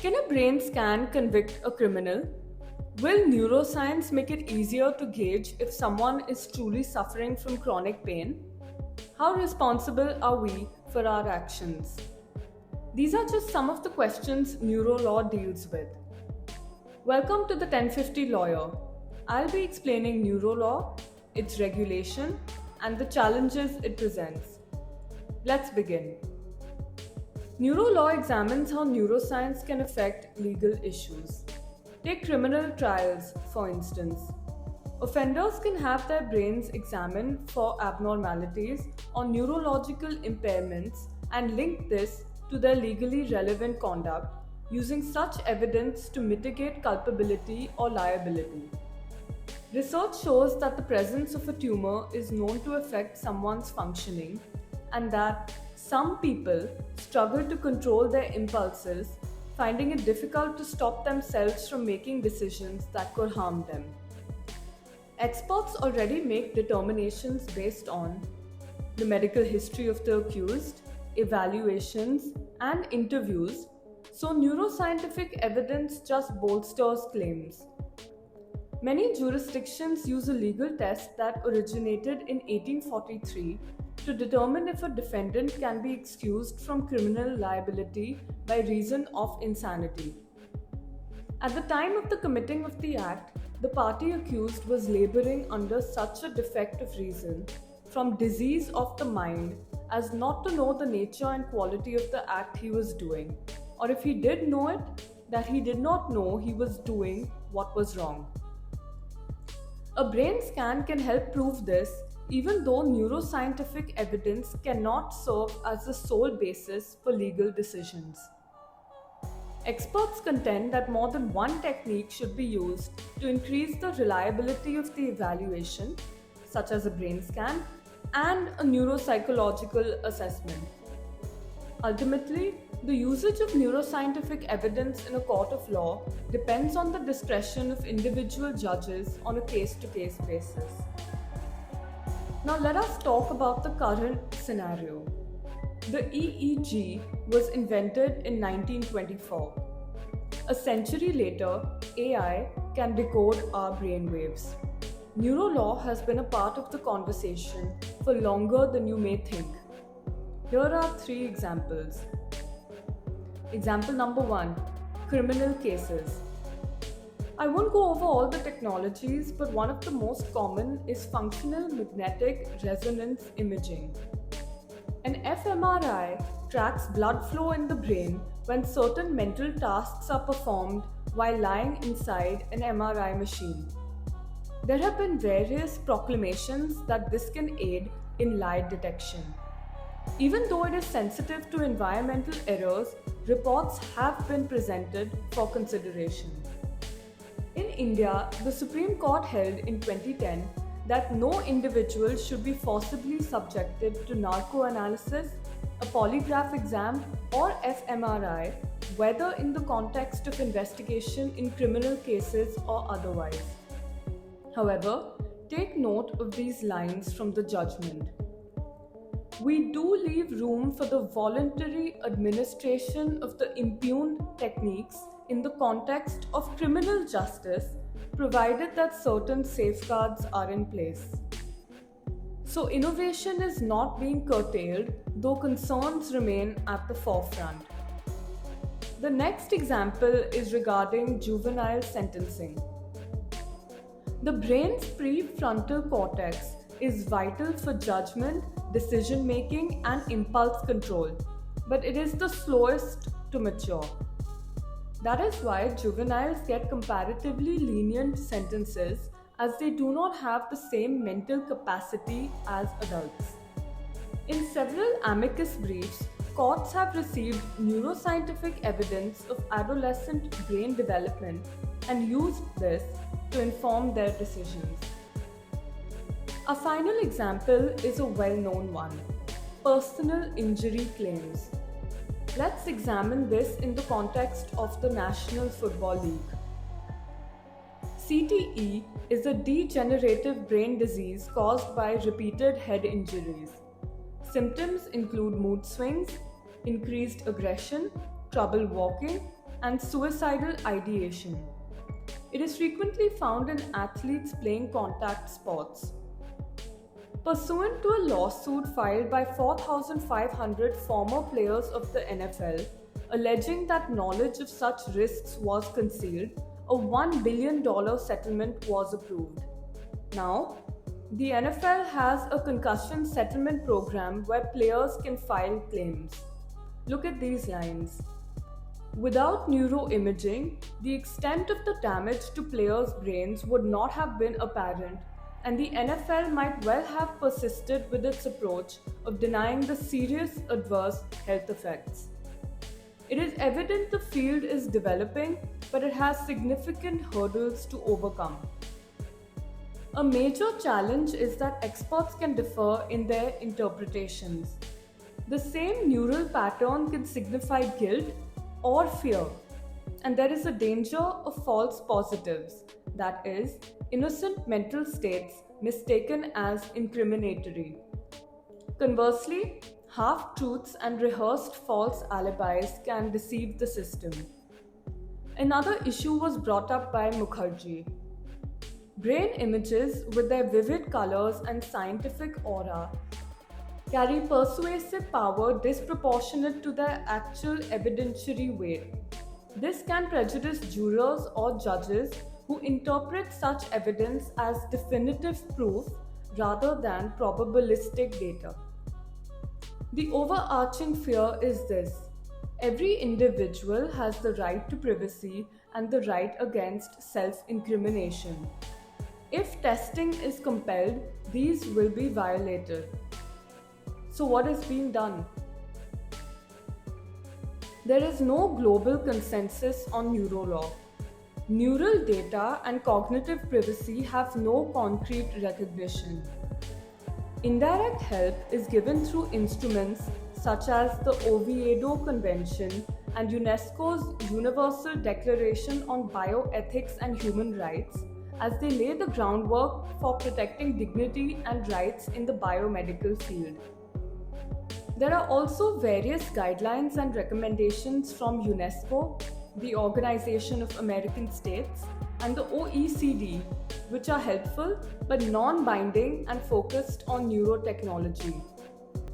Can a brain scan convict a criminal? Will neuroscience make it easier to gauge if someone is truly suffering from chronic pain? How responsible are we for our actions? These are just some of the questions neurolaw deals with. Welcome to the 1050 Lawyer. I'll be explaining neurolaw, its regulation, and the challenges it presents. Let's begin. Neurolaw examines how neuroscience can affect legal issues. Take criminal trials, for instance. Offenders can have their brains examined for abnormalities or neurological impairments and link this to their legally relevant conduct, using such evidence to mitigate culpability or liability. Research shows that the presence of a tumor is known to affect someone's functioning and that some people struggle to control their impulses, finding it difficult to stop themselves from making decisions that could harm them. Experts already make determinations based on the medical history of the accused, evaluations, and interviews, so neuroscientific evidence just bolsters claims. Many jurisdictions use a legal test that originated in 1843 to determine if a defendant can be excused from criminal liability by reason of insanity. At the time of the committing of the act, the party accused was laboring under such a defect of reason, from disease of the mind, as not to know the nature and quality of the act he was doing, or if he did know it, that he did not know he was doing what was wrong. A brain scan can help prove this, even though neuroscientific evidence cannot serve as the sole basis for legal decisions. Experts contend that more than one technique should be used to increase the reliability of the evaluation, such as a brain scan and a neuropsychological assessment. Ultimately, the usage of neuroscientific evidence in a court of law depends on the discretion of individual judges on a case-to-case basis. Now let us talk about the current scenario. The EEG was invented in 1924. A century later, AI can decode our brainwaves. Neurolaw has been a part of the conversation for longer than you may think. Here are 3 examples. Example number 1, criminal cases. I won't go over all the technologies, but one of the most common is functional magnetic resonance imaging. An fMRI tracks blood flow in the brain when certain mental tasks are performed while lying inside an MRI machine. There have been various proclamations that this can aid in lie detection. Even though it is sensitive to environmental errors, reports have been presented for consideration. In India, the Supreme Court held in 2010 that no individual should be forcibly subjected to narco-analysis, a polygraph exam, or fMRI, whether in the context of investigation in criminal cases or otherwise. However, take note of these lines from the judgment. We do leave room for the voluntary administration of the impugned techniques in the context of criminal justice, provided that certain safeguards are in place. So innovation is not being curtailed, though concerns remain at the forefront. The next example is regarding juvenile sentencing. The brain's prefrontal cortex is vital for judgment, decision making, and impulse control, but it is the slowest to mature. That is why juveniles get comparatively lenient sentences, as they do not have the same mental capacity as adults. In several amicus briefs, courts have received neuroscientific evidence of adolescent brain development and used this to inform their decisions. A final example is a well-known one: personal injury claims. Let's examine this in the context of the National Football League. CTE is a degenerative brain disease caused by repeated head injuries. Symptoms include mood swings, increased aggression, trouble walking, and suicidal ideation. It is frequently found in athletes playing contact sports. Pursuant to a lawsuit filed by 4,500 former players of the NFL, alleging that knowledge of such risks was concealed, a $1 billion settlement was approved. Now, the NFL has a concussion settlement program where players can file claims. Look at these lines. Without neuroimaging, the extent of the damage to players' brains would not have been apparent, and the NFL might well have persisted with its approach of denying the serious adverse health effects. It is evident the field is developing, but it has significant hurdles to overcome. A major challenge is that experts can differ in their interpretations. The same neural pattern can signify guilt or fear, and there is a danger of false positives, that is, innocent mental states mistaken as incriminatory. Conversely, half truths and rehearsed false alibis can deceive the system. Another issue was brought up by Mukherjee. Brain images, with their vivid colors and scientific aura, carry persuasive power disproportionate to their actual evidentiary weight. This can prejudice jurors or judges who interpret such evidence as definitive proof rather than probabilistic data. The overarching fear is this: every individual has the right to privacy and the right against self-incrimination. If testing is compelled, these will be violated. So, what is being done? There is no global consensus on neurolaw. Neural data and cognitive privacy have no concrete recognition. Indirect help is given through instruments such as the Oviedo Convention and UNESCO's Universal Declaration on Bioethics and Human Rights, as they lay the groundwork for protecting dignity and rights in the biomedical field. There are also various guidelines and recommendations from UNESCO, the Organization of American States, and the OECD, which are helpful but non-binding and focused on neurotechnology.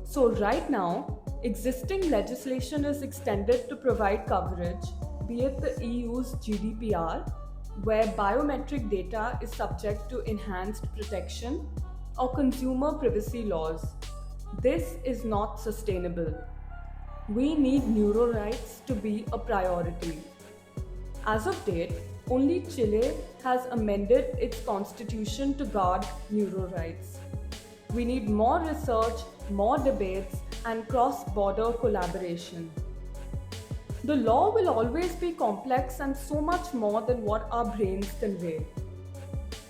So right now, existing legislation is extended to provide coverage, be it the EU's GDPR, where biometric data is subject to enhanced protection, or consumer privacy laws. This is not sustainable. We need neuro rights to be a priority. As of date, only Chile has amended its constitution to guard neuro rights. We need more research, more debates, and cross-border collaboration. The law will always be complex and so much more than what our brains convey.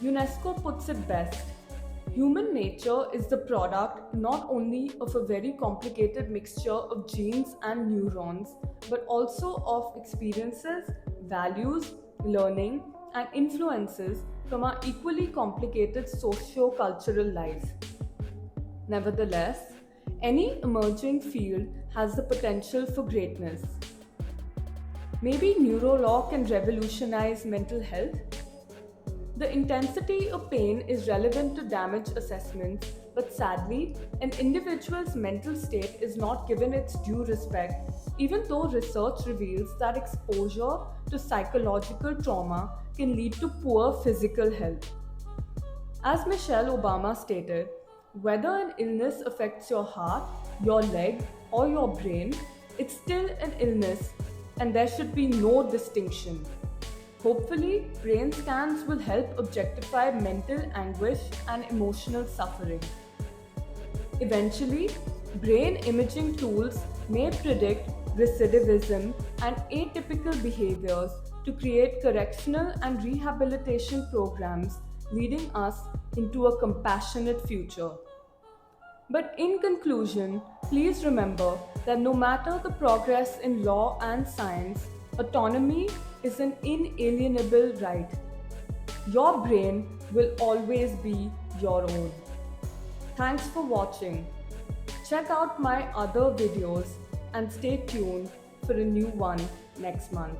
UNESCO puts it best: human nature is the product not only of a very complicated mixture of genes and neurons, but also of experiences, values, learning, and influences from our equally complicated socio-cultural life. Nevertheless, any emerging field has the potential for greatness. Maybe neurolaw can revolutionize mental health? The intensity of pain is relevant to damage assessments, but sadly, an individual's mental state is not given its due respect, even though research reveals that exposure to psychological trauma can lead to poor physical health. As Michelle Obama stated, whether an illness affects your heart, your leg, or your brain, it's still an illness, and there should be no distinction. Hopefully, brain scans will help objectify mental anguish and emotional suffering. Eventually, brain imaging tools may predict recidivism and atypical behaviors to create correctional and rehabilitation programs, leading us into a compassionate future. But in conclusion, please remember that no matter the progress in law and science, autonomy is an inalienable right. Your brain will always be your own. Thanks for watching. Check out my other videos and stay tuned for a new one next month.